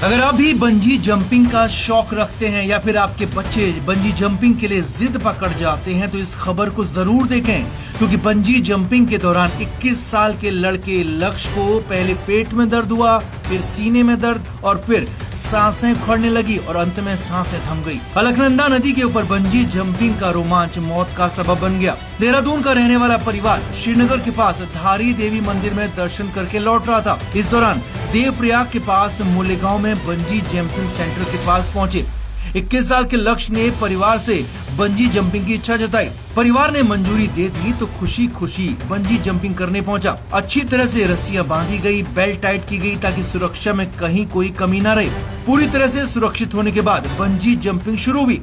अगर आप भी बंजी जंपिंग का शौक रखते हैं या फिर आपके बच्चे बंजी जंपिंग के लिए जिद पकड़ जाते हैं तो इस खबर को जरूर देखें, क्योंकि बंजी जंपिंग के दौरान 21 साल के लड़के लक्ष्य को पहले पेट में दर्द हुआ, फिर सीने में दर्द और फिर सांसें उखड़ने लगी और अंत में सांसें थम गई। अलकनंदा नदी के ऊपर बंजी जंपिंग का रोमांच मौत का सबब बन गया। देहरादून का रहने वाला परिवार श्रीनगर के पास धारी देवी मंदिर में दर्शन करके लौट रहा था। इस दौरान देवप्रयाग के पास मुलेगांव में बंजी जंपिंग सेंटर के पास पहुंचे। 21 साल के लक्ष्य ने परिवार से बंजी जंपिंग की इच्छा जताई। परिवार ने मंजूरी दे दी तो खुशी खुशी बंजी जंपिंग करने पहुंचा। अच्छी तरह से रस्सियां बांधी गई, बेल्ट टाइट की गई ताकि सुरक्षा में कहीं कोई कमी न रहे। पूरी तरह से सुरक्षित होने के बाद बंजी जंपिंग शुरू हुई।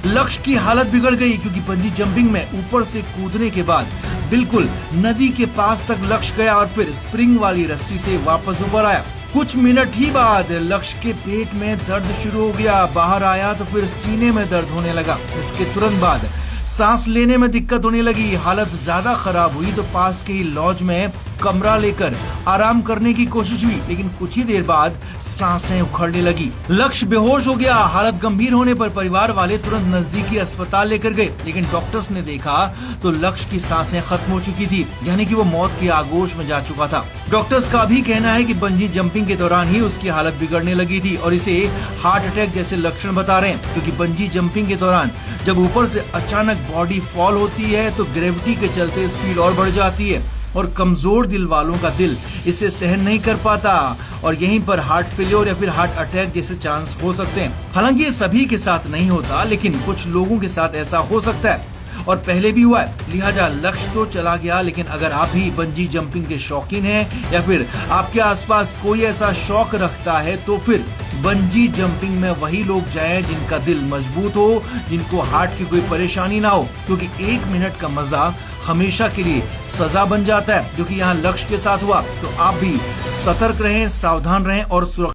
लक्ष्य की हालत बिगड़ गई क्योंकि बंजी जंपिंग में ऊपर से कूदने के बाद बिल्कुल नदी के पास तक लक्ष्य गया और फिर स्प्रिंग वाली रस्सी से वापस ऊपर आया। कुछ मिनट ही बाद लक्ष्य के पेट में दर्द शुरू हो गया। बाहर आया तो फिर सीने में दर्द होने लगा। इसके तुरंत बाद सांस लेने में दिक्कत होने लगी। हालत ज्यादा खराब हुई तो पास के ही लॉज में कमरा लेकर आराम करने की कोशिश हुई, लेकिन कुछ ही देर बाद सांसें उखड़ने लगी। लक्ष्य बेहोश हो गया। हालत गंभीर होने पर परिवार वाले तुरंत नजदीकी अस्पताल लेकर गए, लेकिन डॉक्टर्स ने देखा तो लक्ष्य की सांसें खत्म हो चुकी थी, यानी कि वो मौत की आगोश में जा चुका था। डॉक्टर्स का भी कहना है कि बंजी जंपिंग के दौरान ही उसकी हालत बिगड़ने लगी थी और इसे हार्ट अटैक जैसे लक्षण बता रहे हैं, क्योंकि बंजी जंपिंग के दौरान जब ऊपर से अचानक बॉडी फॉल होती है तो ग्रेविटी के चलते स्पीड और बढ़ जाती है और कमजोर दिल वालों का दिल इसे सहन नहीं कर पाता और यहीं पर हार्ट फेलियर या फिर हार्ट अटैक जैसे चांस हो सकते हैं। हालांकि ये सभी के साथ नहीं होता, लेकिन कुछ लोगों के साथ ऐसा हो सकता है और पहले भी हुआ है। लिहाजा लक्ष्य तो चला गया, लेकिन अगर आप भी बंजी जंपिंग के शौकीन हैं या फिर आपके आसपास कोई ऐसा शौक रखता है तो फिर बंजी जंपिंग में वही लोग जाएं जिनका दिल मजबूत हो, जिनको हार्ट की कोई परेशानी ना हो, क्योंकि 1 मिनट का मजा हमेशा के लिए सजा बन जाता है, जो कि यहाँ लक्ष्य के साथ हुआ। तो आप भी सतर्क रहें, सावधान रहें और सुरक्षित